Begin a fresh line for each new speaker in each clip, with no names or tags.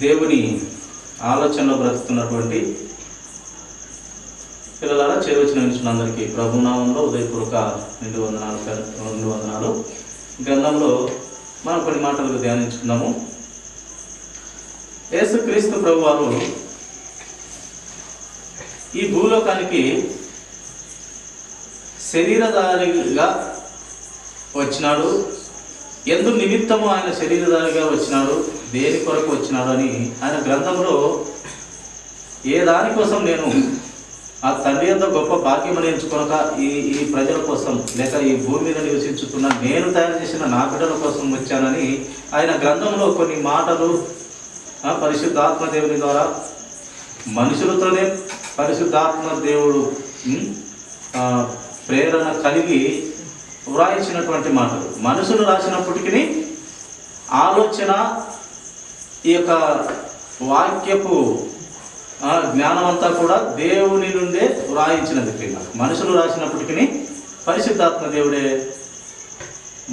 దేవుని ఆలోచనలో బ్రతుకుతున్నటువంటి పిల్లలారా, చేరవచ్చిన విషయంలో ప్రభునామంలో ఉదయపూర్వక నిండు వందనాలు. గ్రంథంలో మనం కొన్ని మాటలు ధ్యానించుకున్నాము. యేసుక్రీస్తు ప్రభువారు ఈ భూలోకానికి శరీరధారిగా వచ్చినాడు. ఎందు నిమిత్తము ఆయన శరీరధారిగా వచ్చినాడు, దేని కొరకు వచ్చినాడు అని ఆయన గ్రంథంలో ఏ దానికోసం నేను ఆ తండ్రి యొక్క గొప్ప భాగ్యమని ఎంచుకొనక ఈ ప్రజల కోసం లేక ఈ భూమి మీద నివసించుతున్న నేను తయారు చేసిన నా బిడ్డల కోసం వచ్చానని ఆయన గ్రంథంలో కొన్ని మాటలు పరిశుద్ధాత్మ దేవుని ద్వారా మనుషులతోనే పరిశుద్ధాత్మ దేవుడు ప్రేరణ కలిగి వ్రాయించినటువంటి మాటలు. మనుషులు రాసినప్పటికీ ఆలోచన ఈ యొక్క వాక్యపు జ్ఞానం అంతా కూడా దేవుని నుండే వ్రాయించినది. మనుషులు రాసినప్పటికీ పరిశుద్ధాత్మ దేవుడే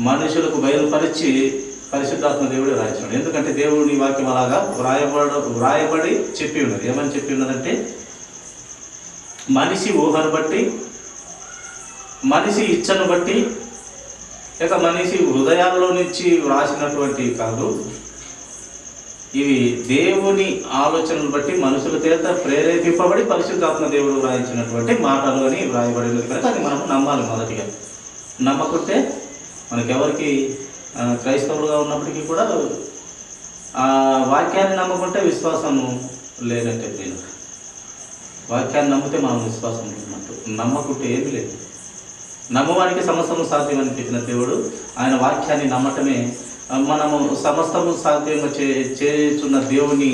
మనుషులకు బయలుపరిచి పరిశుద్ధాత్మ దేవుడే రాయించినాడు. ఎందుకంటే దేవుని వాక్యం అలాగా వ్రాయబడి చెప్పి ఉన్నది. ఏమని చెప్పి ఉన్నదంటే, మనిషి ఊహను బట్టి, మనిషి ఇచ్చను బట్టి, లేక మనిషి హృదయాల్లో నుంచి వ్రాసినటువంటి కాదు, ఇవి దేవుని ఆలోచనలు బట్టి మనుషుల చేత ప్రేరేపింపబడి పరిశుద్ధాత్మ దేవుడు వ్రాయించినటువంటి మాటలు అని వ్రాయబడినది కనుక అది మనం నమ్మాలి. మొదటిగా నమ్మకుంటే మనకెవరికి క్రైస్తవులుగా ఉన్నప్పటికీ కూడా ఆ వాక్యాన్ని నమ్మకుంటే విశ్వాసం లేదంటే నేను వాక్యాన్ని నమ్మితే మనం విశ్వాసం ఉంటున్నట్టు, నమ్మకుంటే ఏమీ లేదు. నమ్మవానికి సమస్తము సాధ్యమని చెప్పిన దేవుడు ఆయన వాక్యాన్ని నమ్మటమే మనము సమస్తము సాధ్యము చేస్తున్న దేవుని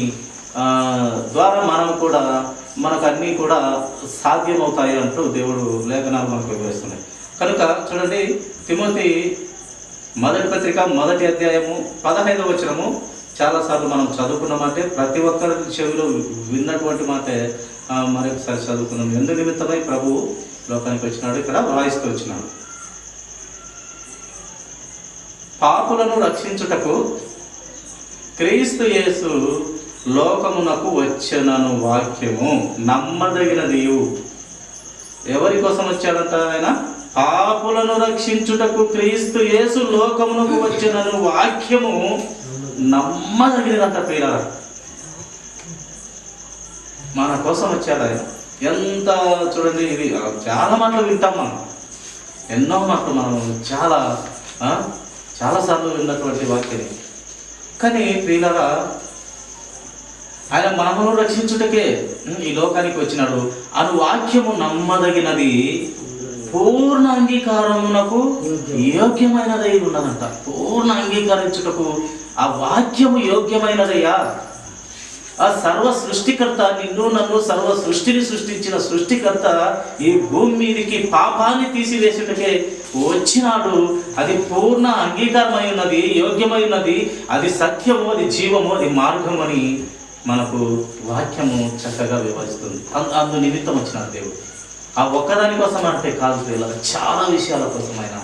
ద్వారా మనం కూడా మనకు అన్నీ కూడా సాధ్యమవుతాయి అంటూ దేవుడు లేఖనాలు మనకు వివరిస్తున్నాయి. కనుక చూడండి, తిమోతి మొదటి పత్రిక 1వ అధ్యాయము 15వ వచనము చాలాసార్లు మనం చదువుకున్నామంటే ప్రతి ఒక్కరి చెవిలో విన్నటువంటి మాటే మరొకసారి చదువుకున్నాం. ఎందు నిమిత్తమై ప్రభు లోకానికి వచ్చినాడు, ఇక్కడ వ్రాయిస్తూ వచ్చినాడు. పాపులను రక్షించుటకు క్రీస్తు యేసు లోకమునకు వచ్చెనను వాక్యము నమ్మదగినది. ఎవరి కోసం వచ్చాడంట ఆయన? పాపులను రక్షించుటకు క్రీస్తు యేసు లోకమునకు వచ్చెనను వాక్యము నమ్మదగినదంట. ప్రియులారా, మన కోసం వచ్చాడు ఆయన. ఎంత చూడండి, ఇది చాలా మాటలు వింటాం మనం, ఎన్నో మాటలు మనం చాలాసార్లు విన్నటువంటి వాక్యం. కానీ ప్రియులారా, ఆయన మనమును రక్షించుటకే ఈ లోకానికి వచ్చినాడు అను వాక్యము నమ్మదగినది, పూర్ణ అంగీకారమునకు యోగ్యమైనదై ఉన్నదంట. పూర్ణ అంగీకరించుటకు ఆ వాక్యము యోగ్యమైనదయ్యా. ఆ సర్వ సృష్టికర్త, నిన్ను నన్ను సర్వ సృష్టిని సృష్టించిన సృష్టికర్త ఈ భూమి మీదకి పాపాన్ని తీసివేసుటకే వచ్చినాడు. అది పూర్ణ అంగీకారమై ఉన్నది, యోగ్యమై ఉన్నది, అది సత్యము, అది జీవము, అది మార్గము అని మనకు వాక్యము చక్కగా వివరిస్తుంది. అందు నిమిత్తం వచ్చినాడు దేవుడు. ఆ ఒక్కదాని కోసం అంటే కాదు, చాలా విషయాల కోసం ఆయన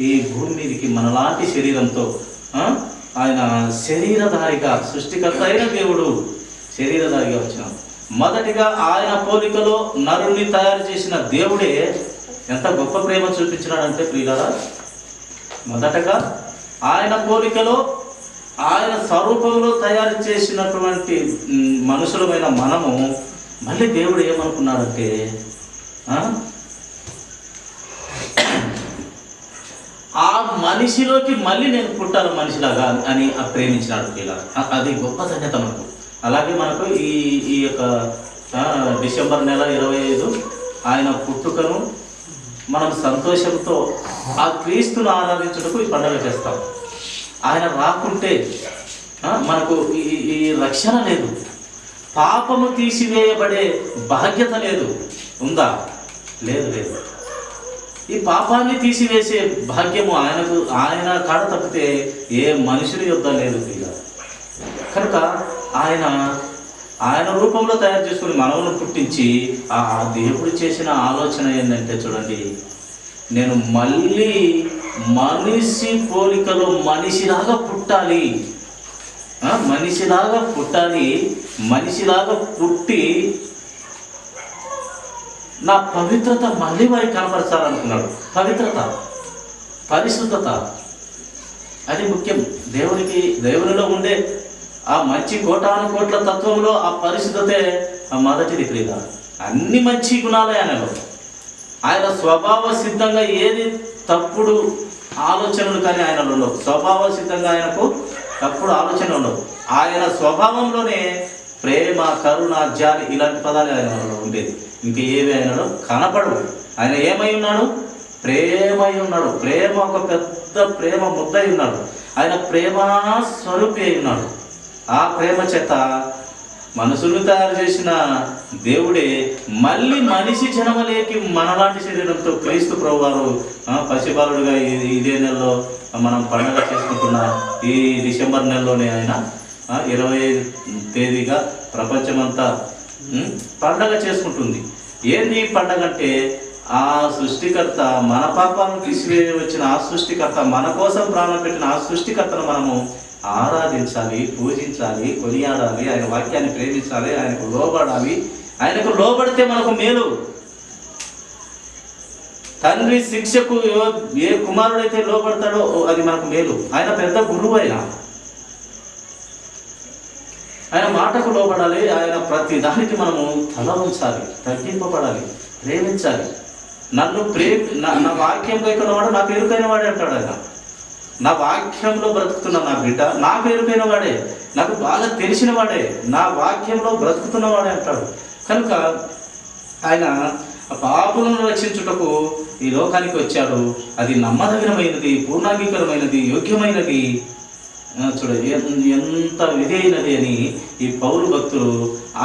ఈ భూమి మీదకి మనలాంటి శరీరంతో ఆయన శరీరధారిగా, సృష్టికర్త అయిన దేవుడు శరీరధారిగా వచ్చినాడు. మొదటిగా ఆయన పోలికలో నరుణ్ణి తయారు చేసిన దేవుడే ఎంత గొప్ప ప్రేమ చూపించినాడంటే ప్రియులారా, మొదటగా ఆయన పోలికలో ఆయన స్వరూపంలో తయారు చేసినటువంటి మనుషులమైన మనము మళ్ళీ దేవుడు ఏమనుకున్నాడంటే ఆ మనిషిలోకి మళ్ళీ నేను పుట్టాను మనిషిలాగా అని ప్రేమించినాడు పిల్లలు. అది గొప్ప ధన్యత మనకు. అలాగే మనకు ఈ యొక్క డిసెంబర్ నెల 25 ఆయన పుట్టుకను మనం సంతోషంతో ఆ క్రీస్తును ఆరాధించుటకు ఈ పండుగ చేస్తాం. ఆయన రాకుంటే మనకు ఈ రక్షణ లేదు, పాపము తీసివేయబడే బాధ్యత లేదు. ఉందా? లేదు. ఈ పాపాన్ని తీసివేసే భాగ్యము ఆయన కాడ తప్పితే ఏ మనుషుని యొద్ద లేదు. కనుక ఆయన రూపంలో తయారు చేసుకుని మనవును పుట్టించి ఆ దేవుడు చేసిన ఆలోచన ఏంటంటే చూడండి, నేను మళ్ళీ మనిషి పోలికలో మనిషిలాగా పుట్టాలి. మనిషిలాగా పుట్టాలి, మనిషిలాగా పుట్టి నా పవిత్రత మళ్ళీ వారికి కనపరచాలనుకున్నాడు. పవిత్రత, పరిశుద్ధత అది ముఖ్యం. దేవునిలో ఉండే ఆ మంచి కోటాను కోట్ల తత్వంలో ఆ పరిశుద్ధతే మొదటిది ప్రియ. అన్ని మంచి గుణాలే ఆయనలో. ఆయన స్వభావ సిద్ధంగా ఏది తప్పుడు ఆలోచనలు కానీ ఆయనలో ఉండవు. స్వభావ సిద్ధంగా ఆయనకు తప్పుడు ఆలోచనలు ఉండవు. ఆయన స్వభావంలోనే ప్రేమ, కరుణ, జాలి ఇలాంటి పదాలు ఆయనలో ఉండేది. ఇంకేవి ఆయనలో కనపడవు. ఆయన ఏమై ఉన్నాడు? ప్రేమై ఉన్నాడు. ప్రేమ ఒక పెద్ద ప్రేమ ముద్దై ఉన్నాడు. ఆయన ప్రేమ స్వరూపి అయి ఉన్నాడు. ఆ ప్రేమ చేత మనుషులను తయారు చేసిన దేవుడే మళ్ళీ మనిషి జన్మలేకి మనలాంటి శరీరంతో క్రీస్తు ప్రభువారు పసిబాలుడుగా ఇదే నెలలో మనం పండుగ చేసుకుంటున్న ఈ డిసెంబర్ నెలలోనే ఆయన 25వ తేదీగా ప్రపంచమంతా పండగ చేసుకుంటుంది. ఏంది ఈ పండగ అంటే ఆ సృష్టికర్త, మన పాపాలను తీసివేయ వచ్చిన ఆ సృష్టికర్త, మన కోసం ప్రాణం పెట్టిన ఆ సృష్టికర్తను మనము ఆరాధించాలి, పూజించాలి, కొనియాడాలి, ఆయన వాక్యాన్ని ప్రేమించాలి, ఆయనకు లోబడాలి. ఆయనకు లోబడితే మనకు మేలు. తండ్రి శిక్షకు ఏ కుమారుడైతే లోబడతాడో అది మనకు మేలు. ఆయన పెద్ద గురువు. ఆయన మాటకు లోబడాలి. ఆయన ప్రతి దానికి మనము తల ఉంచాలి, తగ్గింపబడాలి, ప్రేమించాలి. నా వాక్యం కైకొన్నవాడు నాకు ఎరుకైన వాడే అంటాడు ఆయన. నా వాక్యంలో బ్రతుకుతున్న నా బిడ్డ నాకు ఎరుకైన వాడే, నాకు బాగా తెలిసిన వాడే, నా వాక్యంలో బ్రతుకుతున్నవాడే అంటాడు. కనుక ఆయన పాపులను రక్షించుటకు ఈ లోకానికి వచ్చాడు. అది నమ్మదగినమైనది, పూర్ణాంగీకరమైనది, యోగ్యమైనది. చూడ ఎంత విధేయనది అని ఈ పౌలు భక్తులు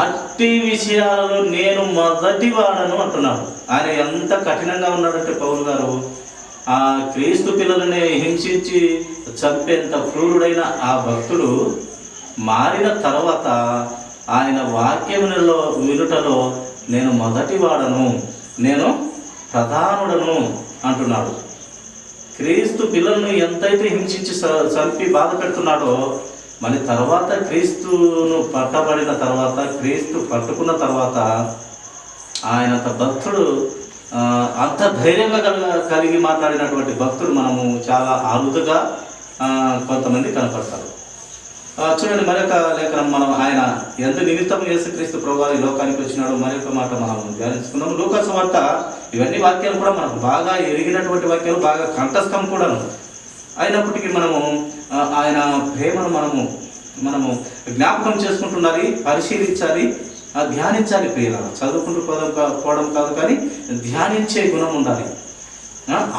అట్టి విషయాలలో నేను మొదటి వాడను అంటున్నాడు. ఆయన ఎంత కఠినంగా ఉన్నాడంటే పౌలు గారు ఆ క్రీస్తు పిల్లలని హింసించి చంపేంత క్రూరుడైన ఆ భక్తుడు మారిన తర్వాత ఆయన వాక్యములలో వినుటలో నేను మొదటి వాడను, నేను ప్రధానుడను అంటున్నాడు. క్రీస్తు పిల్లలను ఎంతైతే హింసించి చంపి బాధ పెడుతున్నాడో మరి తర్వాత క్రీస్తును పట్టబడిన తర్వాత, క్రీస్తు పట్టుకున్న తర్వాత ఆయనంత భక్తుడు, అంత ధైర్యంగా కలిగి మాట్లాడినటువంటి భక్తుడు మనము చాలా అరుదుగా కొంతమంది కనపడతారు. చూడండి, మరొక లేఖనం మనం ఆయన ఎంత నిమిత్తం యేసుక్రీస్తు ప్రభువు ఈ లోకానికి వచ్చినాడో మరొక మాట మనం ధ్యానించుకున్నాం. లూకా సువార్త ఇవన్నీ వాక్యాలు కూడా మనకు బాగా ఎరిగినటువంటి వాక్యాలు, బాగా కంఠస్థం కూడాను. అయినప్పటికీ మనము ఆయన ప్రేమను మనము జ్ఞాపకం చేసుకుంటున్నది, పరిశీలించాలి, ధ్యానించాలి. ప్రియుల చదువుకుంటూ పోవడం కాదు, కానీ ధ్యానించే గుణం ఉండాలి,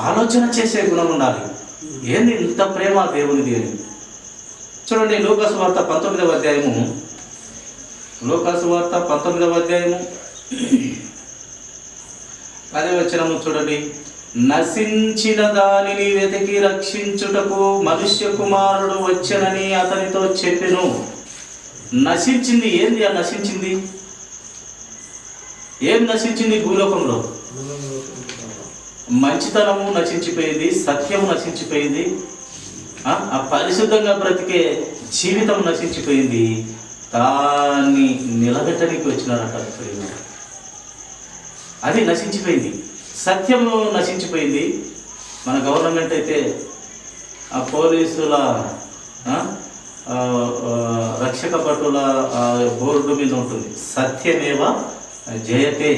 ఆలోచన చేసే గుణం ఉండాలి. ఏంది ఇంత ప్రేమ దేవునిది అని. చూడండి, లూకా సువార్త 19వ అధ్యాయము, లూకా సువార్త 19వ అధ్యాయము 10వ వచనము చూడండి. నశించిన దానిని వెతికి రక్షించుటకు మనుష్య కుమారుడు వచ్చెనని అతనితో చెప్పెను. నశించింది ఏంది? ఆ నశించింది ఏం నశించింది? భూలోకంలో మంచితనము నశించిపోయింది, సత్యము నశించిపోయింది, ఆ పరిశుద్ధంగా బ్రతికే జీవితం నశించిపోయింది. దాన్ని నిలబెట్టడానికి వచ్చినారట. అది నశించిపోయింది, సత్యము నశించిపోయింది. మన గవర్నమెంట్ అయితే ఆ పోలీసుల రక్షక భటుల బోర్డు మీద ఉంటుంది, సత్యమేవ జయతే,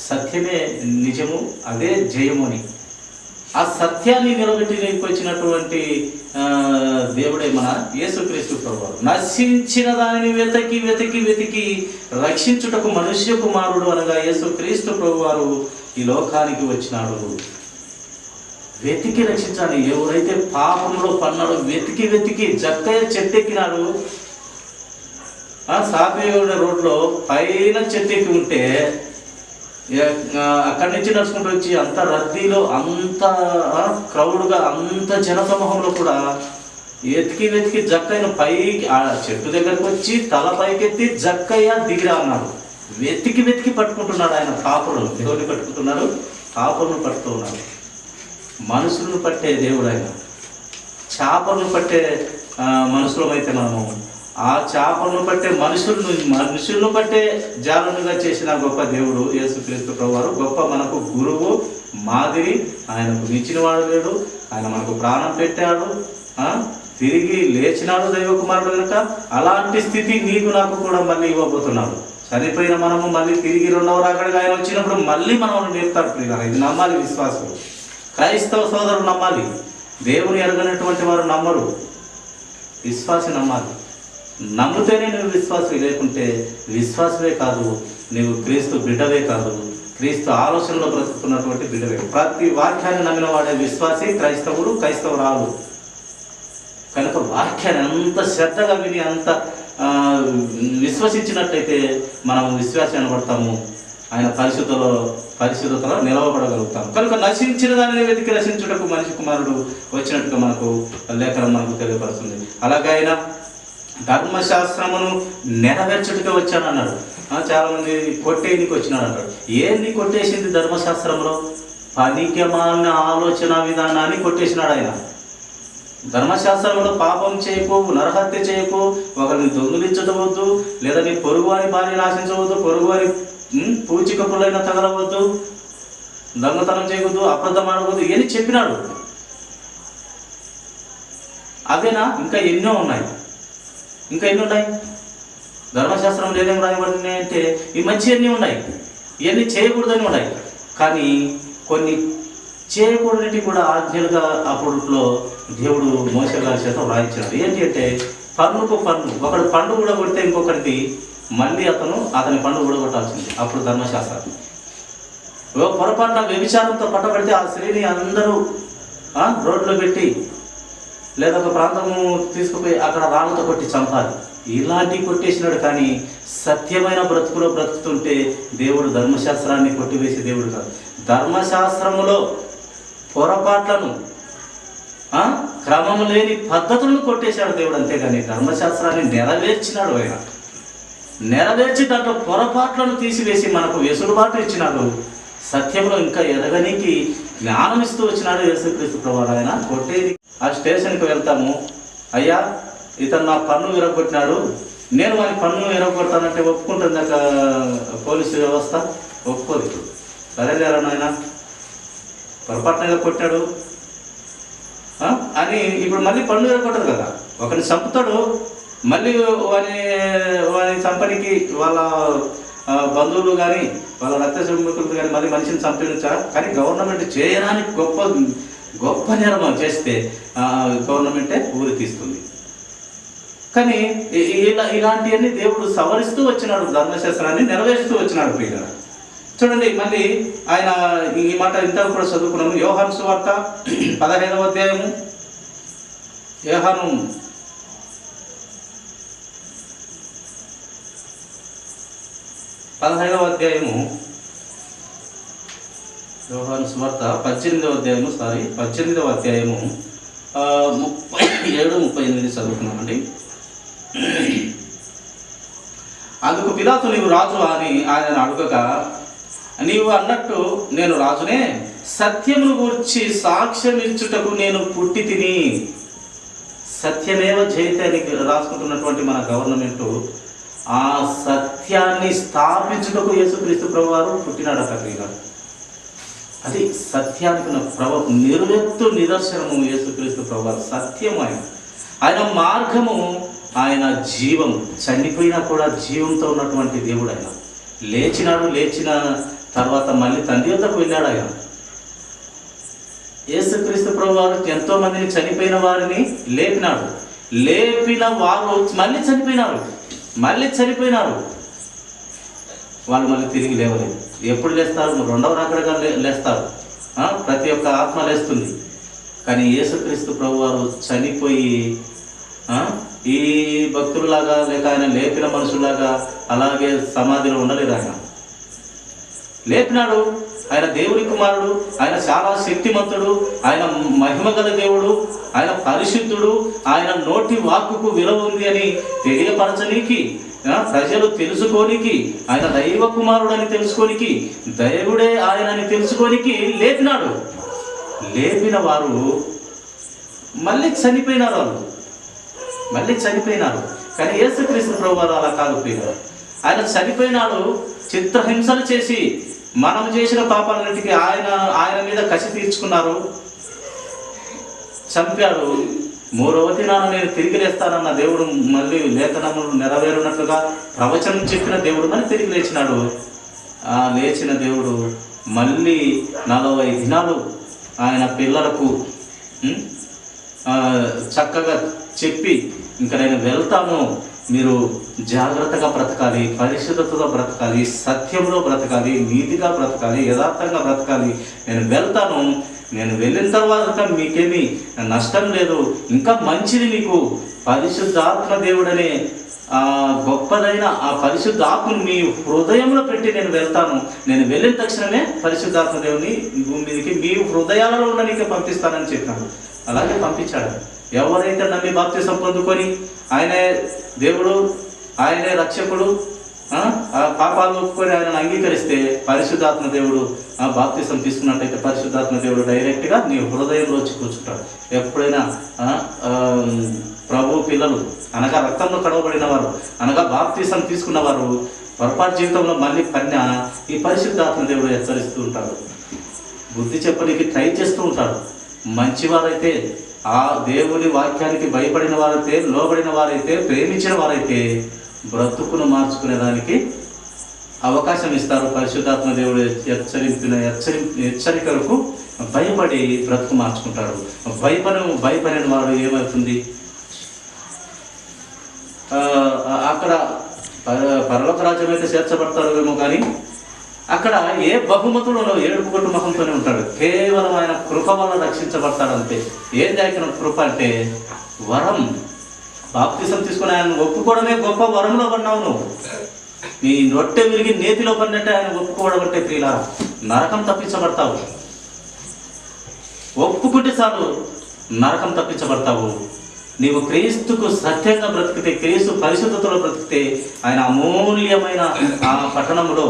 సత్యమే నిజము, అదే జయము అని. ఆ సత్యాన్ని నిలబెట్టడానికి వచ్చినటువంటి దేవుడే మన యేసుక్రీస్తు ప్రభువు. నశించిన దానిని వెతికి వెతికి వెతికి రక్షించుటకు మనుష్య కుమారుడు అనగా యేసుక్రీస్తు ప్రభువారు ఈ లోకానికి వచ్చినాడు. వెతికి రక్షించాలి. ఎవరైతే పాపంలో పన్నాడో వెతికి వెతికి జక్కయ్య చెట్టెక్కినాడు. సాపేగూడ రోడ్లో పైన చెట్టెక్కి ఉంటే అక్కడి నుంచి నడుచుకుంటూ వచ్చి అంత రద్దీలో, అంత క్రౌడ్గా, అంత జనసమూహంలో కూడా వెతికి వెతికి జక్కయ్యను పైకి ఆ చెట్టు దగ్గరకు వచ్చి తల పైకెత్తి జక్కయ్య దిగిరా అన్నాడు. వెతికి వెతికి పట్టుకుంటున్నాడు ఆయన. పాపలు దేవుడిని పట్టుకుంటున్నాడు, పాపలను పట్టుతూ ఉన్నాడు. మనుషులను పట్టే దేవుడు ఆయన. చేపలను పట్టే మనుషులమైతే మనము ఆ చేపలను పట్టే మనుషులను పట్టే జాలనుగా చేసిన గొప్ప దేవుడు యేసుక్రీస్తు ప్రభువారు. గొప్ప మనకు గురువు, మాదిరి. ఆయనకు మించిన వాడు లేడు. ఆయన మనకు ప్రాణం పెట్టాడు, తిరిగి లేచినాడు దైవ కుమారుడు కనుక. అలాంటి స్థితి నీకు నాకు కూడా మళ్ళీ ఇవ్వబోతున్నాడు. చనిపోయిన మనము మళ్ళీ తిరిగి రెండవ రాకడగా ఆయన వచ్చినప్పుడు మళ్ళీ మనం నేర్తాడు ప్రియులారా. ఇది నమ్మాలి విశ్వాసులు, క్రైస్తవ సోదరులు నమ్మాలి. దేవుని ఎరగనటువంటి వారు నమ్మరు, విశ్వాసి నమ్మాలి. నమ్మితేనే నువ్వు విశ్వాసి, లేకుంటే విశ్వాసమే కాదు, నువ్వు క్రీస్తు బిడ్డవే కాదు, క్రీస్తు ఆలోచనలో బ్రతుకుతున్నటువంటి బిడ్డవే. ప్రతి వాక్యాన్ని నమ్మిన వాడే విశ్వాసి, క్రైస్తవుడు, క్రైస్తవురాలు. కనుక వాక్యాన్ని అంత శ్రద్ధగా విని అంత విశ్వసించినట్లయితే మనం విశ్వాసం అనబడతాము. ఆయన పరిశుద్ధతలో నిలవబడగలుగుతాం. కనుక నశించిన దానిని వెతికి రక్షించుటకు మనిషి కుమారుడు వచ్చినట్టుగా మనకు లేఖనం మనకు తెలియపరుస్తుంది. అలాగే ఆయన ధర్మశాస్త్రమును నెరవేర్చుటకే వచ్చానన్నాడు. చాలామంది కొట్టేయనికి వచ్చినాడు అంటాడు. ఏంది కొట్టేసింది ధర్మశాస్త్రంలో? పనికిమాలిన ఆలోచన విధానాన్ని కొట్టేసినాడు ఆయన. ధర్మశాస్త్రంలో పాపం చేయకు, నరహత్య చేయకు, ఒకరిని దొంగిలించడం వద్దు, లేదా నీ పొరుగువారి భార్యను ఆశించవద్దు, పొరుగువారి పూచికపులైనా తగలవద్దు, దొంగతనం చేయవద్దు, అబద్ధం ఆడవద్దు, ఇవన్నీ చెప్పినాడు. అవేనా? ఇంకా ఎన్నో ఉన్నాయి. ధర్మశాస్త్రంలో ఏమేమి రాయబడినాయి అంటే ఈ మంచి అన్నీ ఉన్నాయి, ఇవన్నీ చేయకూడదని ఉన్నాయి. కానీ కొన్ని చేయకూడనిటి కూడా ఆజ్ఞలుగా అప్పట్లో దేవుడు మోషే గారి చేత వ్రాయించాడు. ఏంటి అంటే పన్నుకు పన్ను. ఒకడు పండు కూడా కొడితే ఇంకొకరికి మళ్ళీ అతని పండు కూడా కొట్టాల్సింది. అప్పుడు ధర్మశాస్త్రం. పొరపాటున వ్యభిచారంతో పట్టబడితే ఆ స్త్రీని అందరూ రోడ్లో పెట్టి లేదా ఒక ప్రాంతము తీసుకుపోయి అక్కడ రాళ్ళతో కొట్టి చంపాలి. ఇలాంటివి కొట్టేసినాడు. కానీ సత్యమైన బ్రతుకులో బ్రతుకుతుంటే దేవుడు ధర్మశాస్త్రాన్ని కొట్టివేసే దేవుడు కాదు. ధర్మశాస్త్రములో పొరపాట్లను, క్రమము లేని పద్ధతులను కొట్టేశాడు దేవుడు. అంతేగాని ధర్మశాస్త్రాన్ని నెరవేర్చినాడు. ఆయన నెరవేర్చి దాంట్లో పొరపాట్లను తీసివేసి మనకు వెసులుబాటు ఇచ్చినాడు. సత్యంలో ఇంకా ఎదగనికి జ్ఞానం ఇస్తూ వచ్చినాడు యేసుక్రీస్తు ప్రభువు. ఆయన కొట్టేది ఆ స్టేషన్కి వెళ్తాము, అయ్యా ఇతను నా పన్ను విరగొట్టినాడు, నేను వారి పన్ను విరగొడతానంటే ఒప్పుకుంటుంది పోలీసు వ్యవస్థ? ఒప్పుకోదు. సరే లేరా నాయన, పొరపాటుగా కొట్టాడు అని ఇప్పుడు మళ్ళీ పన్ను విరగొట్టదు కదా. ఒకరిని చంపుతాడు, మళ్ళీ వాని చంపనికి వాళ్ళ బంధువులు కానీ వాళ్ళ రక్త సంబంధికులు కానీ మళ్ళీ మనిషిని చంపించారు. కానీ గవర్నమెంట్ చేయడానికి గొప్ప నేరం చేస్తే గవర్నమెంటే ఊరి తీస్తుంది. కానీ ఇలాంటివన్నీ దేవుడు సవరిస్తూ వచ్చినాడు, ధర్మశాస్త్రాన్ని నెరవేరుస్తూ వచ్చినాడు ప్రియులారా. చూడండి, మళ్ళీ ఆయన ఈ మాట ఇంత కూడా చదువుకున్నాము. యోహాను సువార్త 15వ అధ్యాయము. యోహాను 15వ అధ్యాయము, యోహాను సువార్త 18వ అధ్యాయము 37వ అధ్యాయము 37-38 చదువుకున్నామండి. అందుకు పిలాతు, నీవు రాజు అని ఆయన అడుగక, నీవు అన్నట్టు నేను రాజునే, సత్యమును గూర్చి సాక్ష్యం ఇచ్చుటకు నేను పుట్టి తిని. సత్యమేవ జయతే అని రాసుకుంటున్నటువంటి మన గవర్నమెంటు ఆ సత్యాన్ని స్థాపించుటకు యేసుక్రీస్తు ప్రభువారు పుట్టినాడట ప్రియులారా. అది సత్యానికి నిలువెత్తు నిదర్శనము యేసుక్రీస్తు ప్రభువారు. సత్యం ఆయన మార్గము, ఆయన జీవం. చనిపోయినా కూడా జీవంతో ఉన్నటువంటి దేవుడు ఆయన. లేచినాడు, లేచిన తర్వాత మళ్ళీ తండ్రి వద్దకు వెళ్ళాడు ఆయన. యేసుక్రీస్తు ప్రభువారు ఎంతో మందిని చనిపోయిన వారిని లేపినాడు. లేపిన వారు మళ్ళీ చనిపోయినారు. వాళ్ళు మళ్ళీ తిరిగి లేవలేదు. ఎప్పుడు లేస్తారు? రెండవ రాకడగా లేస్తారు. ప్రతి ఒక్క ఆత్మ లేస్తుంది. కానీ యేసుక్రీస్తు ప్రభువారు చనిపోయి ఈ భక్తులలాగా లేక ఆయన లేపిన మనుషులాగా అలాగే సమాధిలో ఉండలేదు. ఆయన లేపినాడు. ఆయన దేవుని కుమారుడు, ఆయన చాలా శక్తిమంతుడు, ఆయన మహిమగల దేవుడు, ఆయన పరిశుద్ధుడు. ఆయన నోటి వాక్కుకు విలువ ఉంది అని తెలియపరచనీకి, ప్రజలు తెలుసుకోనికి, ఆయన దైవ కుమారుడు అని తెలుసుకోనికి, దేవుడే ఆయన అని తెలుసుకోనికి లేపినాడు. లేపిన వారు మళ్ళీ చనిపోయినారు. కానీ యేసుక్రీస్తు ప్రభువారు అలా కాదు ప్రియులారా. ఆయన చనిపోయినాడు, చిత్రహింసలు చేసి మనం చేసిన పాపాలన్నిటికీ ఆయన మీద కసి తీర్చుకున్నారు, చంపాడు. మూడవ దినాన నేను తిరిగి లేస్తానన్న దేవుడు మళ్ళీ లేఖనములు నెరవేరునట్లుగా ప్రవచనం చెప్పిన దేవుడు మరి తిరిగి లేచినాడు. ఆ లేచిన దేవుడు మళ్ళీ 40 దినాలు ఆయన పిల్లలకు చక్కగా చెప్పి, ఇంకా నేను వెళ్తాను, మీరు జాగ్రత్తగా బ్రతకాలి, పరిశుద్ధతతో బ్రతకాలి, సత్యంలో బ్రతకాలి, నీతిగా బ్రతకాలి, యథార్థంగా బ్రతకాలి, నేను వెళ్తాను, నేను వెళ్ళిన తర్వాత మీకేమీ నష్టం లేదు, ఇంకా మంచిది మీకు పరిశుద్ధాత్మ దేవుడనే గొప్పదైన ఆ పరిశుద్ధాత్మను మీ హృదయంలో పెట్టి నేను వెళ్తాను, నేను వెళ్ళిన తక్షణమే పరిశుద్ధాత్మ దేవుని భూమి మీదకి మీ హృదయాలలో ఉండడానికి పంపిస్తానని చెప్పినాడు. అలాగే పంపించాడు. ఎవరైతే నమ్మి బాప్తిసం పొందుకొని ఆయనే దేవుడు, ఆయనే రక్షకుడు, పాపాలు ఒప్పుకొని ఆయనను అంగీకరిస్తే పరిశుద్ధాత్మ దేవుడు బాప్తిసం తీసుకున్నట్టయితే పరిశుద్ధాత్మ దేవుడు డైరెక్ట్గా నీ హృదయంలో వచ్చి కూర్చుంటాడు. ఎప్పుడైనా ప్రభు పిల్లలు అనగా రక్తంలో కడవబడిన వారు, అనగా బాప్తిసం తీసుకున్నవారు పొరపాటు జీవితంలో మళ్ళీ ఈ పరిశుద్ధాత్మ దేవుడు హెచ్చరిస్తూ ఉంటాడు, బుద్ధి చెప్పడానికి ట్రై చేస్తూ ఉంటాడు. మంచివారైతే, ఆ దేవుని వాక్యానికి భయపడిన వారైతే, లోబడిన వారైతే, ప్రేమించిన వారైతే బ్రతుకును మార్చుకునేదానికి అవకాశం ఇస్తారు. పరిశుద్ధాత్మ దేవుడు హెచ్చరికలకు భయపడి బ్రతుకు మార్చుకుంటాడు. భయపడిన వాడు ఏమవుతుంది, అక్కడ పరలోక రాజ్యం అయితే చేర్చబడతాడేమో, కానీ అక్కడ ఏ బహుమతులలో ఏడుపు కొట్టు ముఖంతోనే ఉంటాడు. కేవలం ఆయన కృప వల్ల రక్షించబడతాడు అంతే. ఏంది ఆయన కృప అంటే వరం. బాప్తిసం తీసుకుని ఆయన ఒప్పుకోవడమే గొప్ప వరంలో పడినావు నువ్వు. నీ రొట్టె విరిగి నేతిలో పడినట్టే ఆయన ఒప్పుకోవడం అంటే ప్రియులారా నరకం తప్పించబడతావు. ఒప్పుకుంటే చాలు నరకం తప్పించబడతావు. నీవు క్రీస్తుకు సత్యంగా బ్రతికితే, క్రీస్తు పరిశుద్ధతలో బ్రతికితే ఆయన అమూల్యమైన ఆ పట్టణంలో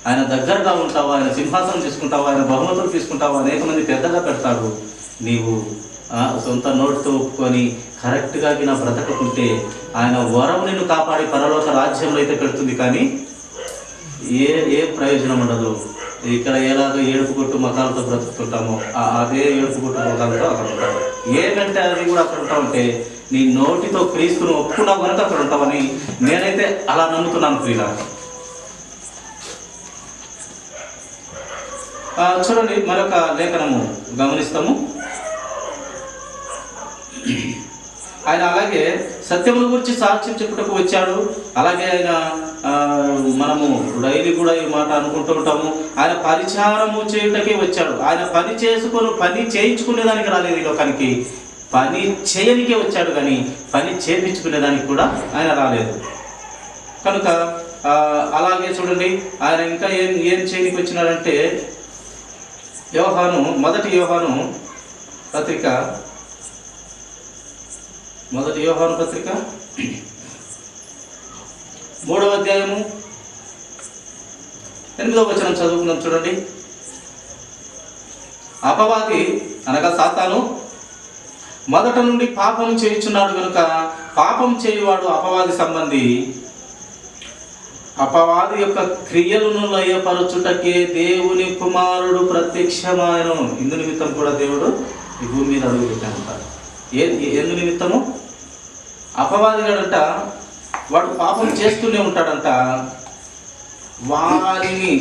ఆయన దగ్గరగా ఉంటావు, ఆయన సింహాసనం తీసుకుంటావు, ఆయన బహుమతులు తీసుకుంటావు, అనేక మంది పెద్దగా పెడతాడు. నీవు సొంత నోటితో ఒప్పుకొని కరెక్ట్గా నా బ్రతకకుంటే ఆయన వరం నిన్ను కాపాడి పరలోక రాజ్యంలో అయితే పెడుతుంది, కానీ ఏ ప్రయోజనం ఉండదు. ఇక్కడ ఎలాగ ఏడుపు కొట్టు మతాలతో బ్రతుకుతుంటామో అదే ఏడుపు కొట్టు మతాలతో అక్కడ ఉంటాము. ఏమంటే అది కూడా అక్కడ ఉంటామంటే నీ నోటితో క్రీస్తును ఒప్పుకున్నావు కనుక అక్కడ ఉంటామని నేనైతే అలా నమ్ముతున్నాను ప్రియులారా. చూడండి, మరొక లేఖనము గమనిస్తాము. ఆయన అలాగే సత్యముల గురించి సాక్ష్యం చెప్పుటకు వచ్చాడు. అలాగే ఆయన మనము డైలీ కూడా ఈ మాట అనుకుంటూ ఉంటాము, ఆయన పరిచారము చేయుటకే వచ్చాడు. ఆయన పని చేయించుకునేదానికి రాలేదు ఈ లోకానికి, పని చేయనికే వచ్చాడు, కానీ పని చేయించుకునేదానికి కూడా ఆయన రాలేదు. కనుక అలాగే చూడండి, ఆయన ఇంకా ఏం చేయనికి వచ్చినాడంటే మొదటి యోహాను పత్రిక 3వ అధ్యాయము 8వ వచనం చదువుకున్నాం చూడండి. అపవాది అనగా సాతాను మొదట నుండి పాపం చేయుచున్నాడు కనుక పాపం చేయువాడు అపవాది సంబంధి. అపవాది యొక్క క్రియలను లయపరచుటకే దేవుని కుమారుడు ప్రత్యక్షమాయను. ఇందు నిమిత్తం కూడా దేవుడు ఈ భూమి మీద అడుగు పెట్టానంటారు. ఎందు నిమిత్తము? అపవాది గాడంట, వాడు పాపం చేస్తూనే ఉంటాడంట. వారిని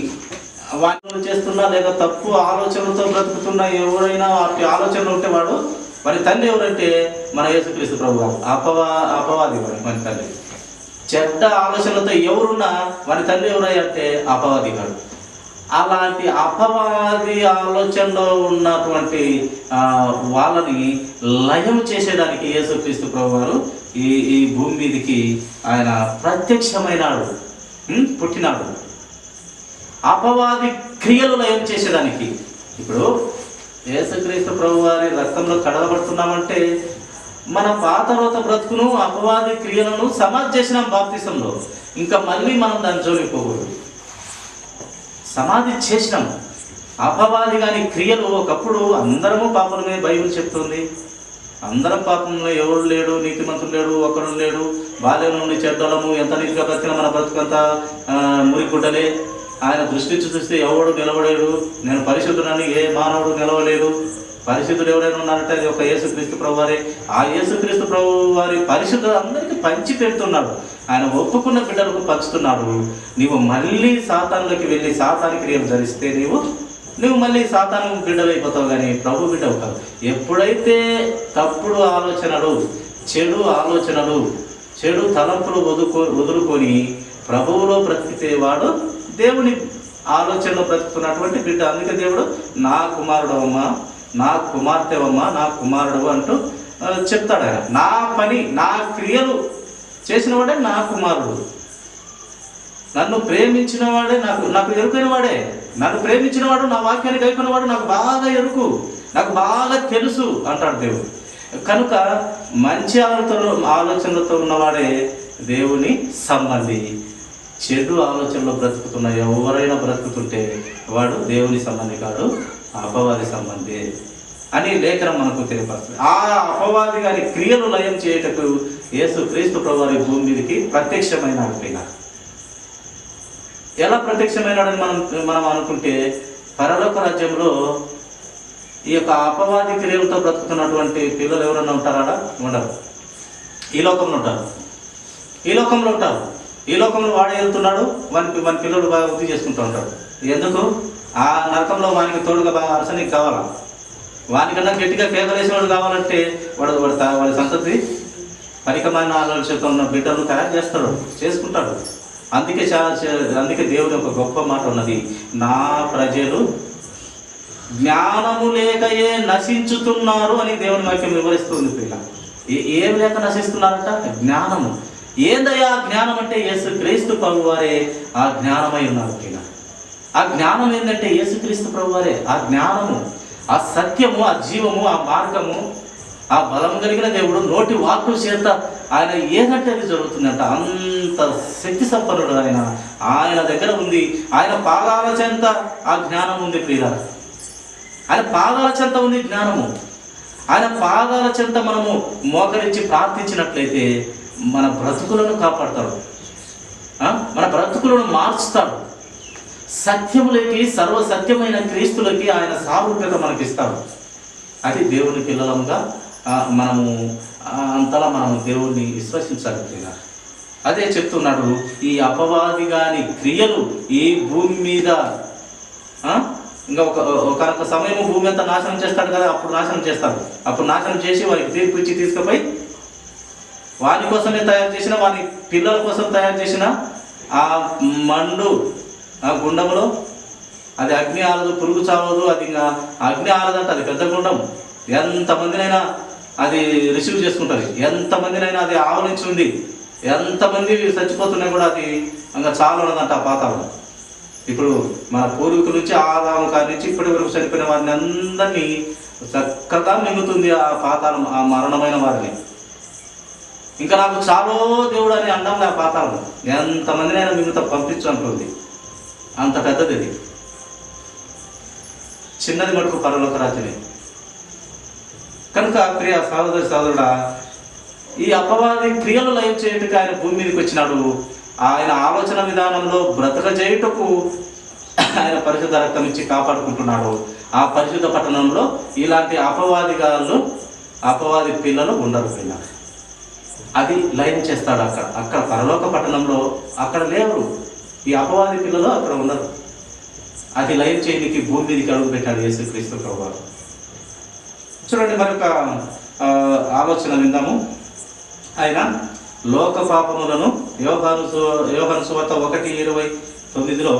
చేస్తున్నా లేక తప్పు ఆలోచనలతో బ్రతుకుతున్నా ఎవరైనా వాటి ఆలోచనలు ఉంటే వారి తండ్రి ఎవరంటే మన యేసుక్రీస్తు ప్రభు గారు. అపవాది మన తండ్రి. చెడ్డ ఆలోచనలతో ఎవరున్నా వారి తండ్రి ఎవరంటే అపవాది గారు. అలాంటి అపవాది ఆలోచనలో ఉన్నటువంటి వాళ్ళని లయం చేసేదానికి యేసుక్రీస్తు ప్రభు వారు ఈ భూమి మీదకి ఆయన ప్రత్యక్షమైనాడు, పుట్టినాడు. అపవాది క్రియలు లయం చేసేదానికి. ఇప్పుడు యేసుక్రీస్తు ప్రభు వారి రక్తంలో కడగబడుతున్నామంటే మన పాతరోత బ్రతుకును అపవాది క్రియలను సమాధి చేసినాం బాప్తిసంలో. ఇంకా మళ్ళీ మనం దాన్ని జోలికి పోకూడదు. సమాధి చేసినాం. అపవాది కానీ క్రియలు ఒకప్పుడు అందరము పాపలమే బైబిల్ చెప్తుంది. అందరం పాపంలో ఎవరు లేడు, నీతిమంతుడు లేడు, ఒకడు లేడు. బాల్యం నుండి చెడ్డలము, ఎంత నీతిగా బ్రతికినా మన బ్రతుకంతా మురిగుడ్డలే. ఆయన దృష్టి చూస్తే ఎవడు నిలవలేడు. నేను పరిశుద్ధుడని ఏ మానవుడు నిలవలేడు. పరిశుద్ధుడు ఎవరైనా ఉన్నారంటే అది ఒక యేసుక్రీస్తు ప్రభు వారే. ఆ యేసుక్రీస్తు ప్రభు వారి పరిశుద్ధుడు అందరికీ పంచి పెడుతున్నాడు. ఆయన ఒప్పుకున్న బిడ్డలకు పంచుతున్నాడు. నీవు మళ్ళీ సాతానులోకి వెళ్ళి సాతాను క్రియలు ధరిస్తే నువ్వు మళ్ళీ సాతాను బిడ్డలు అయిపోతావు, కానీ ప్రభు బిడ్డవు కాదు. ఎప్పుడైతే తప్పుడు ఆలోచనలు, చెడు ఆలోచనలు, చెడు తలంపులు వదులుకొని ప్రభువులో బ్రతికితే వాడు దేవుని ఆలోచనలో బ్రతుకుతున్నటువంటి బిడ్డ. అందుకే దేవుడు నా కుమారుడవమ్మా, నా కుమార్తెవమ్మా, నా కుమారుడు అంటూ చెప్తాడు. ఆయన నా పని, నా క్రియలు చేసిన వాడే నా కుమారుడు. నన్ను ప్రేమించిన వాడే నాకు ఎరుకైన వాడే. నన్ను ప్రేమించిన వాడు, నా వాక్యాన్ని గైకొన్న వాడు నాకు బాగా ఎరుకు, నాకు బాగా తెలుసు అంటాడు దేవుడు. కనుక మంచి ఆలోచనలతో ఉన్నవాడే దేవుని సంబంధి. చెడు ఆలోచనలో బ్రతుకుతున్న ఎవరైనా బ్రతుకుతుంటే వాడు దేవుని సంబంధి కాడు, అపవాది సంబంధి అని లేఖనం మనకు తెలియపరుస్తుంది. ఆ అపవాది గారి క్రియలు లయం చేయటకు యేసుక్రీస్తు ప్రభువారి భూమి మీదకి ప్రత్యక్షమైనాడు. ఎలా ప్రత్యక్షమైనాడని మనం అనుకుంటే, పరలోక రాజ్యంలో ఈ యొక్క అపవాది క్రియలతో బ్రతుకుతున్నటువంటి పిల్లలు ఎవరన్నా ఉంటారా? ఉండరు. ఈ లోకంలో ఉంటారు. ఈ లోకంలో వాడే వెళ్తున్నాడు, మన పిల్లలు బాగా వృద్ధి చేసుకుంటూ ఉంటాడు. ఎందుకు? ఆ నరకంలో వానికి తోడుగా బాగా అరసనికి కావాలా, వానికన్నా గట్టిగా కేకలేసిన వాడు కావాలంటే వాడి సంతతి పరికమైన ఆలోచనతో ఉన్న బిడ్డలను తయారు చేసుకుంటాడు. అందుకే దేవుని ఒక గొప్ప మాట ఉన్నది, నా ప్రజలు జ్ఞానము లేకయే నశించుతున్నారు అని దేవుని వాక్యం వివరిస్తుంది. పిల్ల ఏం లేక నశిస్తున్నారట? జ్ఞానము. ఏందయ్యా జ్ఞానం అంటే? యేసుక్రీస్తు ప్రభువారే ఆ జ్ఞానమై ఉన్నారు. పిల్ల ఆ జ్ఞానం ఏంటంటే యేసుక్రీస్తు ప్రభువారే ఆ జ్ఞానము, ఆ సత్యము, ఆ జీవము, ఆ మార్గము, ఆ బలం కలిగిన దేవుడు. నోటి వాక్కు చేత ఆయన ఏదంటే అది జరుగుతుందంట. అంత శక్తి సంపన్నుడు ఆయన దగ్గర ఉంది. ఆయన పాదాల చెంత ఆ జ్ఞానం ఉంది. ప్రియుల ఆయన పాదాల చెంత ఉంది జ్ఞానము. ఆయన పాదాల చెంత మనము మోకరించి ప్రార్థించినట్లయితే మన బ్రతుకులను కాపాడతాడు, మన బ్రతుకులను మార్చుతాడు. సత్యములకి, సర్వసత్యమైన క్రీస్తులకి ఆయన సారూప్యత మనకిస్తాడు. అది దేవుని పిల్లలంగా మనము అంతలా మనం దేవుణ్ణి విశ్వసించాలి. అదే చెప్తున్నాడు, ఈ అపవాది గాని క్రియలు ఈ భూమి మీద ఇంకా ఒక సమయం భూమి అంతా నాశనం చేస్తాడు కదా, అప్పుడు నాశనం చేస్తాడు. అప్పుడు నాశనం చేసి వారికి తీర్పు ఇచ్చి తీసుకుపోయి వాని కోసమే తయారు చేసిన, వాని పిల్లల కోసం తయారు చేసిన ఆ మండు ఆ గుండంలో అది అగ్ని ఆరదు, పురుగు చావదు. అది ఇంకా అగ్ని ఆరదంట. అది పెద్ద గుండం. ఎంతమందినైనా అది రిసీవ్ చేసుకుంటుంది. ఎంతమందినైనా అది ఆవరించి ఉంది. ఎంతమంది చచ్చిపోతున్నా కూడా అది ఇంకా చాలా ఉన్నదంట ఆ పాతాళం. ఇప్పుడు మన పూర్వీకుల నుంచి ఆదాము కాడి నుంచి ఇప్పటి వరకు చనిపోయిన వారిని అందరినీ చక్కగా మింగుతుంది ఆ పాతాళం, ఆ మరణమైన వారిని. ఇంకా నాకు చాలా దేవుడు అని అండం ఆ పాతాళం. ఎంతమందినైనా మింగుతా పంపించు అంటుంది. అంత పెద్దది అది. చిన్నది మటుకు పరలోక రాజ్యమే. కనుక ప్రియ సహోదరుడా, ఈ అపవాది క్రియలు లయం చేయటకు ఆయన భూమి మీదకి వచ్చినాడు. ఆయన ఆలోచన విధానంలో బ్రతక చేయుటకు ఆయన పరిశుద్ధ రక్తం ఇచ్చి కాపాడుకుంటున్నాడు. ఆ పరిశుద్ధ పట్టణంలో ఇలాంటి అపవాది పిల్లలు ఉండరు. పిల్లలు అది లయం చేస్తాడు. అక్కడ పరలోక పట్టణంలో అక్కడ లేరు. ఈ అపవాది పిల్లలు అక్కడ ఉండరు. అది లయం చేయడానికి భూమి మీదకి అడుగు పెట్టాడు యేసుక్రీస్తు ప్రభువారు. చూడండి, మరొక ఆలోచన విందాము. ఆయన లోక పాపములను యోహాను సువార్త 1:29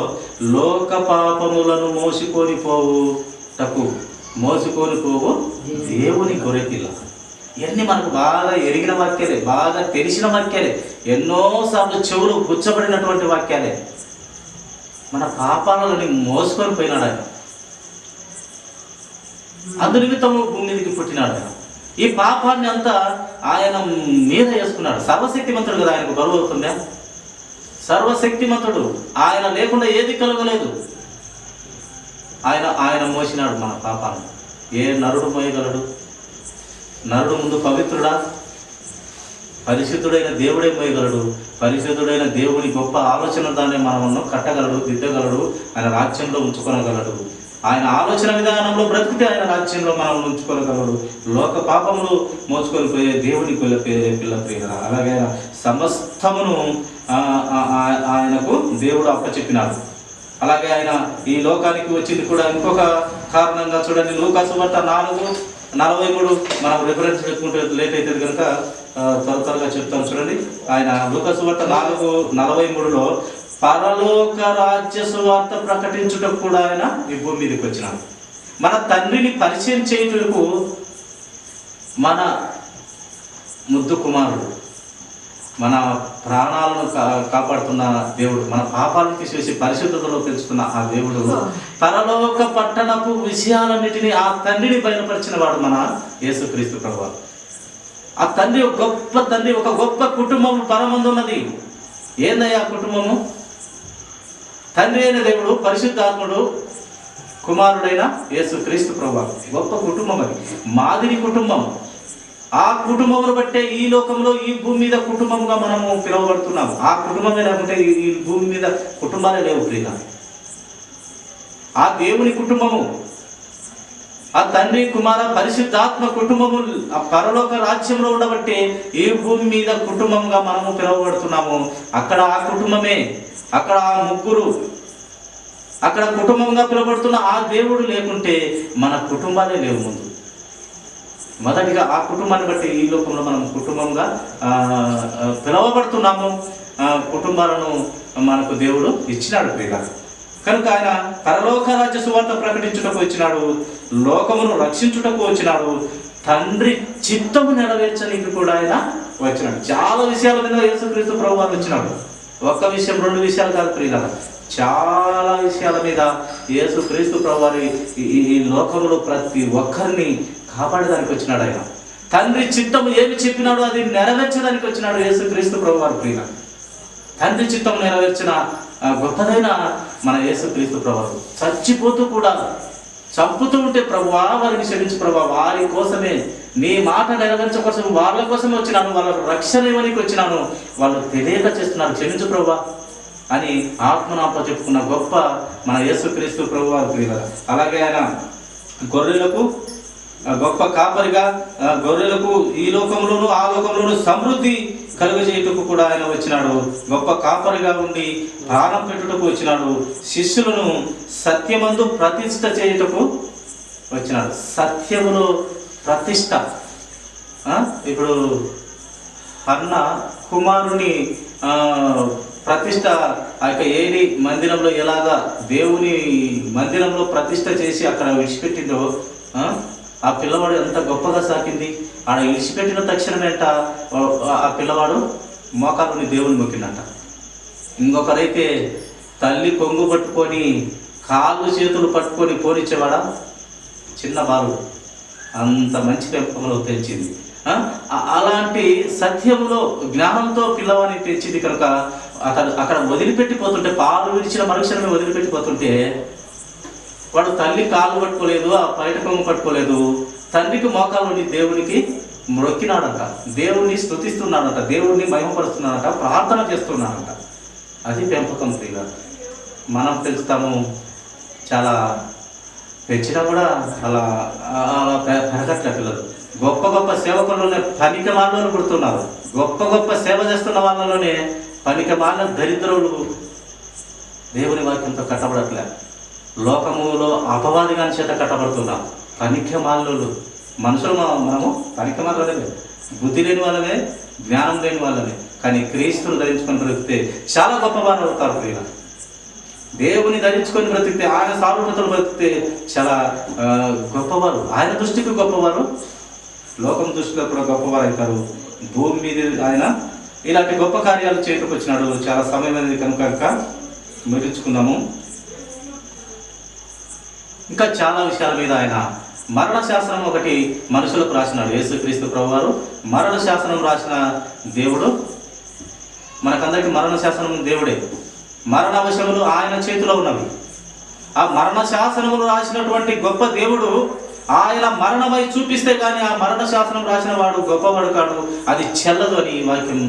లోక పాపములను మోసుకొని పోవు దేవుని గొర్రెపిల్ల. ఇవన్నీ మనకు బాగా ఎరిగిన వాక్యాలే, బాగా తెలిసిన వాక్యాలే, ఎన్నోసార్లు చెవులు గుచ్చబడినటువంటి వాక్యాలే. మన పాపాలని మోసుకొని పోయినాడు ఆయన. అందు నిమిత్తము భూమి మీదకి పుట్టినాడు ఆయన. ఈ పాపాన్ని అంతా ఆయన మీద వేసుకున్నాడు. సర్వశక్తిమంతుడు కదా, ఆయనకు బరువు అవుతుందా? సర్వశక్తిమంతుడు. ఆయన లేకుండా ఏది కలగలేదు. ఆయన మోసినాడు మన పాపాన్ని. ఏ నరుడు మోయగలడు? నరుడు ముందు పవిత్రుడా? పరిశుద్ధుడైన దేవుడే మోయగలడు. పరిశుద్ధుడైన దేవుని గొప్ప ఆలోచన దాన్ని మనము కట్టగలడు, దిద్దగలడు, ఆయన రాజ్యంలో ఉంచుకొనగలడు. ఆయన ఆలోచన విధానంలో బ్రతికితే ఆయన రాజ్యంలో మనం ఉంచుకోగలడు. లోక పాపములు మోసుకొని పోయే దేవుని పిల్ల ప్రియుల. అలాగే సమస్తమును ఆయనకు దేవుడు అప్పచెప్పినాడు. అలాగే ఆయన ఈ లోకానికి వచ్చింది కూడా ఇంకొక కారణంగా చూడండి. లూకా సువార్త 4:43 మనం రిఫరెన్స్ పెట్టుకుంటే లేట్ అవుతుంది కనుక త్వరగా చెప్తాను చూడండి. ఆయన లూకా సువార్త 4:43లో పరలోక రాజ్య సువార్త ప్రకటించుటకు కూడా ఆయన ఈ భూమి మీదకి వచ్చినాడు. మన తండ్రిని పరిచయం చేయుటకు మన ముద్దు కుమారుడు, మన ప్రాణాలను కాపాడుతున్న దేవుడు, మన పాపాలను తీసేసి పరిశుద్ధతలో పెంచుతున్న ఆ దేవుడు పరలోక పట్టణపు విషయాలన్నిటినీ ఆ తండ్రిని బయలుపరిచిన వాడు మన యేసుక్రీస్తు ప్రభువు. ఆ తండ్రి ఒక గొప్ప తండ్రి, ఒక గొప్ప కుటుంబం పరమందున్నది. ఏందయ్యా కుటుంబము? తండ్రి అయిన దేవుడు, పరిశుద్ధాత్ముడు, కుమారుడైన యేసుక్రీస్తు ప్రభువు. గొప్ప కుటుంబం అది, మాదిరి కుటుంబం. ఆ కుటుంబమును బట్టే ఈ లోకంలో ఈ భూమి మీద కుటుంబంగా మనము పిలువబడుతున్నాము. ఆ కుటుంబమే లేకుంటే ఈ భూమి మీద కుటుంబాలే లేవు ప్రియుల. ఆ దేవుని కుటుంబము, ఆ తండ్రి కుమార పరిశుద్ధాత్మ కుటుంబము ఆ పరలోక రాజ్యంలో ఉండబట్టే ఈ భూమి మీద కుటుంబంగా మనము పిలువబడుతున్నాము. అక్కడ ఆ కుటుంబమే, అక్కడ ఆ ముగ్గురు, అక్కడ కుటుంబంగా పిలువబడుతున్న ఆ దేవుడు లేకుంటే మన కుటుంబాలే లేవు. ముందు మొదటిగా ఆ కుటుంబాన్ని బట్టి ఈ లోకంలో మనం కుటుంబంగా పిలువబడుతున్నాము. కుటుంబాలను మనకు దేవుడు ఇచ్చినాడు ప్రియుల. కనుక ఆయన పరలోక రాజ్య సువార్త ప్రకటించుటకు వచ్చినాడు, లోకమును రక్షించుటకు వచ్చినాడు, తండ్రి చిత్తము నెరవేర్చడానికి కూడా ఆయన వచ్చినాడు. చాలా విషయాల మీద యేసుక్రీస్తు ప్రభువు వచ్చినాడు. ఒక్క విషయం, 2 విషయాలు కాదు ప్రియుల, చాలా విషయాల మీద యేసుక్రీస్తు ప్రభువు ఈ లోకంలో ప్రతి ఒక్కరిని కాపాడడానికి వచ్చినాడు. ఆయన తండ్రి చిత్తము ఏమి చెప్పినాడో అది నెరవేర్చడానికి వచ్చినాడు యేసుక్రీస్తు ప్రభువు ప్రియుల. తండ్రి చిత్తం నెరవేర్చిన గొప్పదైన మన యేసుక్రీస్తు ప్రభువు చచ్చిపోతూ కూడా, చంపుతూ ఉంటే ప్రభువా వారిని క్షమించు ప్రభువా, వారి కోసమే, నీ మాట నెరవేర్చ కోసం వాళ్ళ కోసమే వచ్చినాను, వాళ్ళకు రక్షణ ఇవ్వడానికి వచ్చినాను, వాళ్ళు తెలియక చేస్తున్నారు, క్షమించు ప్రభువా అని ఆత్మనాప చెప్పుకున్న గొప్ప మన యేసుక్రీస్తు ప్రభువు ప్రియుల. అలాగే ఆయన గొర్రెలకు గొప్ప కాపరిగా, గొర్రెలకు ఈ లోకంలోనూ ఆ లోకంలోనూ సమృద్ధి కలుగజేయుటకు కూడా ఆయన వచ్చినాడు. గొప్ప కాపరిగా ఉండి ప్రాణం పెట్టుటకు వచ్చినాడు. శిష్యులను సత్యమందు ప్రతిష్ఠ చేయుటకు వచ్చినాడు. సత్యములో ప్రతిష్ఠ. ఇప్పుడు అన్న కుమారుని ప్రతిష్ఠ ఆ యొక్క ఏడి మందిరంలో ఎలాగా దేవుని మందిరంలో ప్రతిష్ఠ చేసి అక్కడ విడిచిపెట్టిందో, ఆ పిల్లవాడు ఎంత గొప్పగా సాకింది. ఆడ విడిచిపెట్టిన తక్షణమేంట ఆ పిల్లవాడు మోకాలుని దేవుని మొక్కిందంట. ఇంకొకరైతే తల్లి కొంగు పట్టుకొని కాళ్ళు చేతులు పట్టుకొని పోనిచ్చేవాడా? చిన్న బాలు. అంత మంచి పెంపకంలో పెంచింది. అలాంటి సత్యంలో జ్ఞానంతో పిల్లవాడిని పెంచింది కనుక అక్కడ వదిలిపెట్టిపోతుంటే, పాలు విడిచిన మనుషులను వదిలిపెట్టిపోతుంటే వాడు తల్లి కాళ్ళు పట్టుకోలేదు, ఆ బయట కొంగు పట్టుకోలేదు, తండ్రికి మోకాలుని దేవునికి మొక్కినాడంట, దేవుణ్ణి స్తుతిస్తున్నాడంట, దేవుణ్ణి మహిమపరుస్తున్నాడంట, ప్రార్థన చేస్తున్నాడంట. అది పెంపకం ప్రియుల. మనం పెంచుతాము, చాలా పెంచినా కూడా అలా పెరగట్లే పిల్లలు. గొప్ప గొప్ప సేవకుల్లోనే పనికి వాళ్ళని పుడుతున్నారు. గొప్ప గొప్ప సేవ చేస్తున్న వాళ్ళలోనే పనికి వాళ్ళ దరిద్రులు దేవుని వాక్యంతో కట్టబడట్లే. లోకములో అపవాదిగాని చేత కట్టబడుతున్నాం. పనికిమాలినోళ్ళు మనుషులు, మనము పనికిమాలినోళ్ళమే, బుద్ధి లేని వాళ్ళమే, జ్ఞానం లేని వాళ్ళమే. కానీ క్రీస్తును ధరించుకొని బ్రతికితే చాలా గొప్పవారు అవుతారు ప్రియుల. దేవుని ధరించుకొని బ్రతికితే, ఆయన సారూప్యతలు బ్రతికితే చాలా గొప్పవారు. ఆయన దృష్టికి గొప్పవారు, లోకం దృష్టిలో కూడా గొప్పవారు అవుతారు. భూమి మీద ఆయన ఇలాంటి గొప్ప కార్యాలు చేయటకు వచ్చినాడు. చాలా సమయం అనేది కనుక ముగించుకుందాము. ఇంకా చాలా విషయాల మీద ఆయన మరణ శాసనం ఒకటి మనుషులకు రాసినాడు. యేసుక్రీస్తు ప్రభువారు మరణ శాసనం రాసిన దేవుడు. మనకందరికీ మరణ శాసనం దేవుడే. మరణ వశములు ఆయన చేతిలో ఉన్నవి. ఆ మరణ శాసనములు రాసినటువంటి గొప్ప దేవుడు ఆయన మరణమై చూపిస్తే కానీ ఆ మరణ శాసనం రాసిన వాడు గొప్పవాడు కాడు, అది చెల్లదు అని వాక్యం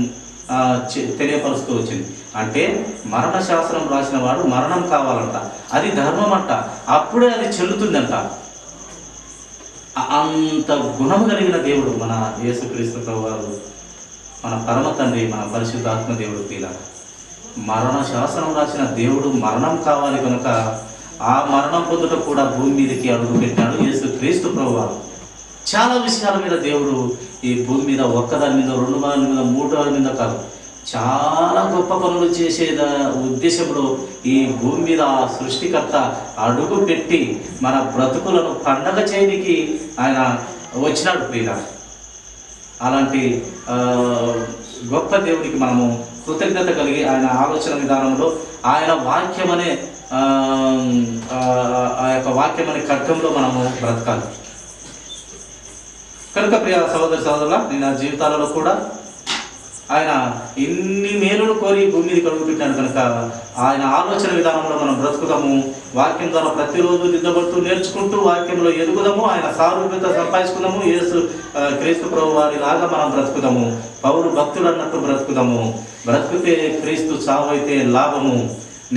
తెలియపరుస్తూ వచ్చింది. అంటే మరణ శాసనం రాసిన వాడు మరణం కావాలంట, అది ధర్మం అంట, అప్పుడే అది చెల్లుతుందంట. అంత గుణము కలిగిన దేవుడు మన యేసుక్రీస్తు ప్రభువారు, మన పరమ తండ్రి, మన పరిశుద్ధాత్మ దేవుడు. ఇలా మరణ శాసనం రాసిన దేవుడు మరణం కావాలి కనుక ఆ మరణం పొందుట కూడా భూమి మీదకి అడుగు పెట్టాడు యేసుక్రీస్తు ప్రభువారు. చాలా విషయాల మీద దేవుడు ఈ భూమి మీద ఒక్కదాని మీద, 2 దాని మీద, 3 దాని మీద కాదు, చాలా గొప్ప పనులు చేసే ఉద్దేశంలో ఈ భూమి మీద సృష్టికర్త అడుగు పెట్టి మన బ్రతుకులను పండగ చేయడానికి ఆయన వచ్చినాడు ప్రియుల. అలాంటి గొప్ప దేవునికి మనము కృతజ్ఞత కలిగి ఆయన ఆలోచన విధానంలో ఆయన వాక్యం అనే ఆ యొక్క వాక్యం అనే ఖడ్గంలో మనము బ్రతకాలి. కనుక ప్రియ సహోదరి సహోదరుల, నేను నా జీవితాలలో కూడా ఆయన ఇన్ని మేలును కోరి భూమి మీద కడుగు పెట్టాడు కనుక ఆయన ఆలోచన విధానంలో మనం బ్రతుకుదాము. వాక్యం ద్వారా ప్రతిరోజు దిద్దబడుతూ నేర్చుకుంటూ వాక్యంలో ఎదుగుదాము. ఆయన సారూప్యత సంపాదించుకుందాము. యేసు క్రీస్తు ప్రభు వారిలాగా మనం బ్రతుకుదాము. పౌరు భక్తులు అన్నట్టు బ్రతుకుదాము. బ్రతుకుతే క్రీస్తు, చావు అయితే లాభము.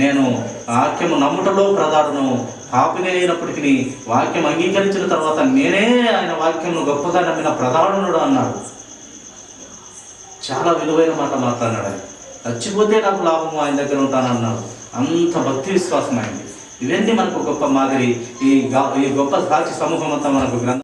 నేను వాక్యము నమ్ముటలో ప్రధానను, పాపినే అయినప్పటికీ వాక్యం అంగీకరించిన తర్వాత నేనే ఆయన వాక్యంను గొప్పగా నమ్మిన ప్రధానుడు అన్నాడు. చాలా విలువైన మాట మాట్లాడినాడు. ఆయన చచ్చిపోతే నాకు లాభము, ఆయన దగ్గర ఉంటానన్నాడు. అంత భక్తి విశ్వాసం అయింది. ఇవన్నీ మనకు గొప్ప మాదిరి. ఈ గొప్ప సాక్షి సమూహం అంతా మనకు గ్రంథం